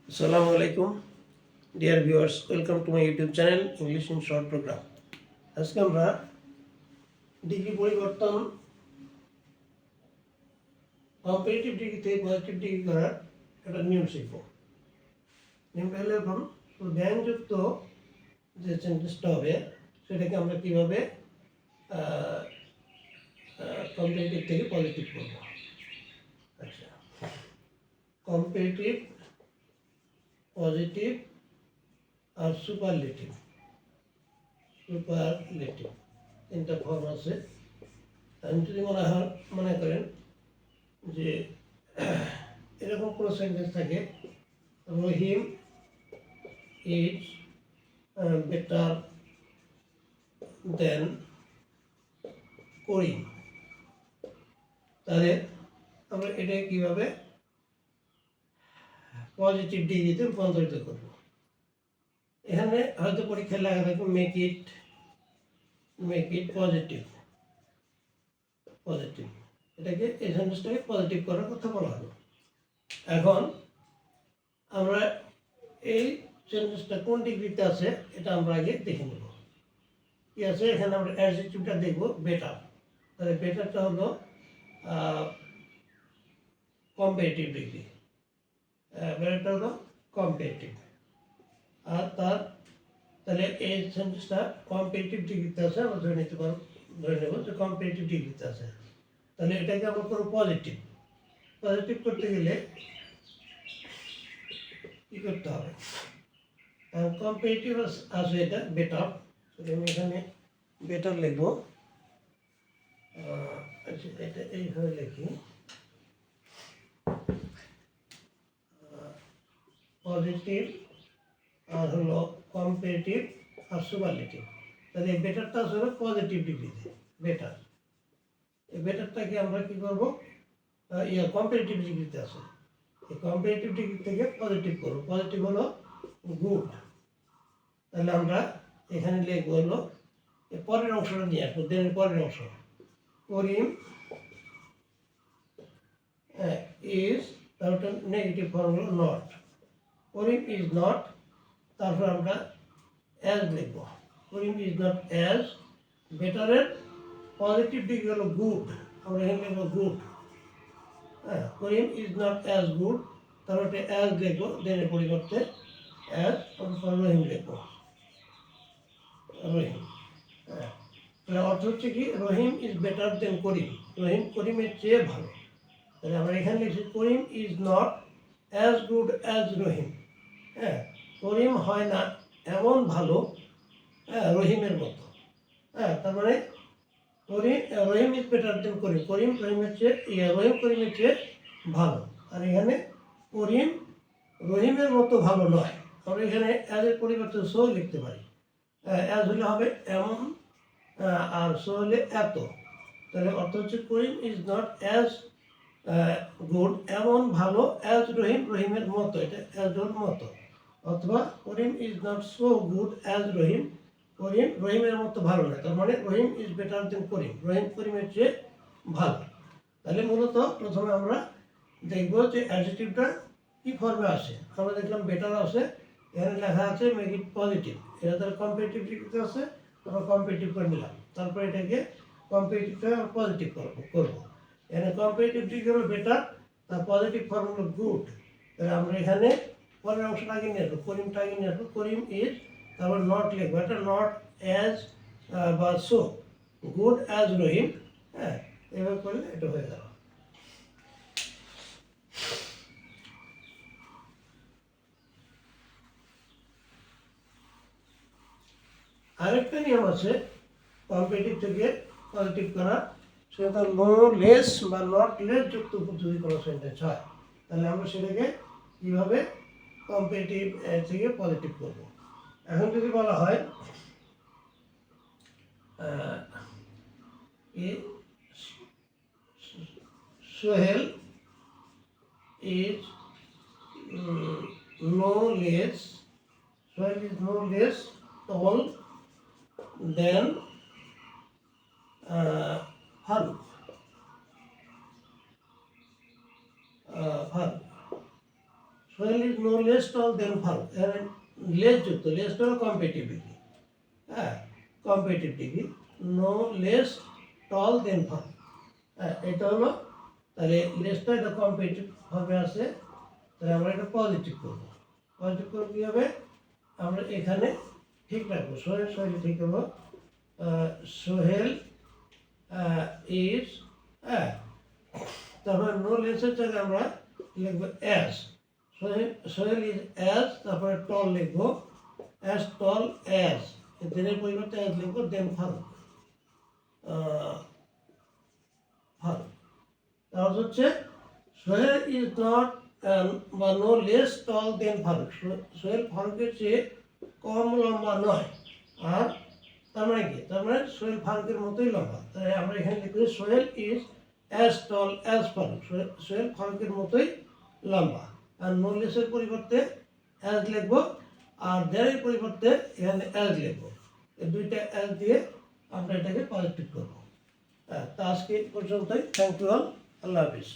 Assalamu alaikum, dear viewers. Welcome to my YouTube channel English in Short Program. আজকে আমরা degree পরিবর্তন comparative degree থেকে positive degree করার একটা নিয়ম শিখব। নিয়মটা হলো এখন ব্যাংকযুক্ত যে সেন্টেন্সটা হবে সেটাকে আমরা কীভাবে কম্পারেটিভ থেকে পজিটিভ করব। আচ্ছা, কম্পারেটিভ, পজিটিভ আর সুপারলেটিভ তিনটা ফর্ম আছে। আমি যদি মনে করেন যে এরকম কোনো সেন্টেন্স থাকে, রহিম ইজ বেটার দেন করিম, তাহলে আমরা এটাকে কীভাবে পজিটিভ ডিগ্রিতে রূপান্তরিত করব। এখানে হয়তো পরীক্ষায় লেখা থাকবে মেক ইট পজিটিভ, এটাকে এই সেন্টেন্সটাকে পজিটিভ করার কথা বলা হলো। এখন আমরা এই সেন্টেন্সটা কোন ডিগ্রিতে আছে এটা আমরা আগে দেখে নেব। কি আছে এখানে আমরা অ্যাডজেক্টিভটা দেখব বেটার, তাহলে বেটারটা হলো কম্পারেটিভ ডিগ্রি, বেটারটা হলো কম্পারেটিভ। আর তাহলে এই সেন্টেন্সটা কম্পারেটিভ ডিগ্রিতে আছে, আমরা ধরে নেব যে কম্পারেটিভ ডিগ্রিতে আছে। তাহলে এটাকে আমরা করবো পজিটিভ করতে গেলে কী করতে হবে, কম্পারেটিভ আছে এটা বেটার, আমি এখানে বেটার লিখবো। এটা এইভাবে লিখি, পজিটিভ আর হলো কম্পারেটিভ আর সুপারলেটিভ। তাহলে এই বেটারটা আছে হলো পজিটিভ ডিগ্রিতে বেটার। এই বেটারটাকে আমরা কী করবো, কম্পারেটিভ ডিগ্রিতে আছে, এই কম্পারেটিভ ডিগ্রি থেকে পজিটিভ করবো। পজিটিভ হলো গুড, তাহলে আমরা এখানে লিখবো হলো এই পরের অংশটা নিয়ে আসবো। দেনের পরের অংশ, করিম ইজ, তারপর নেগেটিভ ফর্ম হলো নট, করিম ইজ নট, তারপর আমরা অ্যাজ লিখব, করিম ইজ নট অ্যাজ। বেটারের পজিটিভ ডিগ্রি হলো গুড, আমরা এখানে লিখবো good. Karim is not as good, তারপর অ্যাজ লিখবো, দেনের পরিবর্তে অ্যাজ, রহিম লিখবো, রহিম। তাহলে অর্থ হচ্ছে কি, রহিম ইজ বেটার দেন করিম, রহিম করিমের চেয়ে ভালো। তাহলে আমরা এখানে লিখছি Karim is not as good as Rahim. Karim হয় না এমন ভালো রহিমের মতো। তার মানে রহিম ইজ বেটার দেন করিম, রহিম করিমের চেয়ে ভালো। আর এখানে করিম রহিমের মতো ভালো নয়, আমরা এখানে অ্যাজের পরিবর্তে সো লিখতে পারি। অ্যাজ হলে হবে এমন, আর সো হলে এত। তাহলে অর্থ হচ্ছে করিম ইজ নট অ্যাজ গুড, এমন ভালো, অ্যাজ রহিম, রহিমের মতো, এটা অ্যাজ মতো। অথবা Karim is not so good as Rahim, রহিমের মতো ভালো নয়। তার মানে রহিম ইজ বেটার দেন করিম, রহিম করিমের চেয়ে ভালো। তাহলে মূলত প্রথমে আমরা দেখব যে অ্যাডজেক্টিভটা কী ফর্মে আসে। আমরা দেখলাম বেটার আছে, এখানে লেখা আছে মেক ইট পজিটিভ, এটা তার কম্পারেটিভ ডিগ্রিতে আছে, আমরা কম্পারেটিভ করে নিলাম। তারপর এটাকে কম্পারেটিভটা পজিটিভ করবো। এখানে কম্পারেটিভ ডিগ্রি হলো বেটার, তার পজিটিভ ফর্ম হলো গুড। তাহলে আমরা এখানে পরের অংশটা আগে নিয়ে আসবো, করিমটা আগে নিয়ে আসবো, করিম ইজ, তারপর নট লিখবো, এটা নট অ্যাজ বা সো গুড অ্যাজ রহিম। এভাবে করলে এটা হয়ে গেল। আরেকটা নিয়ম আছে কম্পারেটিভ থেকে পজিটিভ করা, সেটা নো লেস বা নট লেস যুক্ত যদি কোনো সেন্টেন্স হয়, তাহলে আমরা সেটাকে কীভাবে কম্পারেটিভ থেকে পজিটিভ করব। এখন যদি বলা হয় Sohel is no less tall than Farooq. Sohel is no less tall than Farooq, এখানে লেস যুক্ত, লেসটা হলো কম্পিটিভ ডিগ্রি, হ্যাঁ comparative degree, no less tall than Farooq, হ্যাঁ এটা হলো, তাহলে লেসটা এটা কম্পিটিভ ভাবে আছে, তাহলে আমরা এটা পজিটিভ করবো। পজিটিভ করবো কী হবে, আমরা এখানে ঠিক রাখবো, সোহেল সোহেল ঠিক হবো, সোহেল ইজ, হ্যাঁ তারপরে নো লেসের জায়গায় আমরা লিখবো অ্যাজ, সোহেল ইজ অ্যাজ, তারপরে টল লিখবো, অ্যাজ টল অ্যাজ, দেনের পরিবর্তে অ্যাজ লিখবো, দেন ফারুক, ফারুক। তাহলে হচ্ছে সোহেল ইজ নট বা no less tall than Faruk, Sohel ফারুকের চেয়ে কম লম্বা নয়, আর তার মানে কি, তার মানে সোহেল ফারুকের মতোই লম্বা, তাই আমরা এখানে লিখবো Sohel is as tall as Faruk, Sohel ফারুকের মতোই লম্বা, আর নো লেসের পরিবর্তে অ্যাজ লিখবো, আর দেনের পরিবর্তে এখানে অ্যাজ লিখবো, এই দুইটা অ্যাজ দিয়ে আমরা এটাকে পজিটিভ করবো। তা আজকে পর্যন্তই, থ্যাংক ইউ অল, আল্লাহ হাফিজ।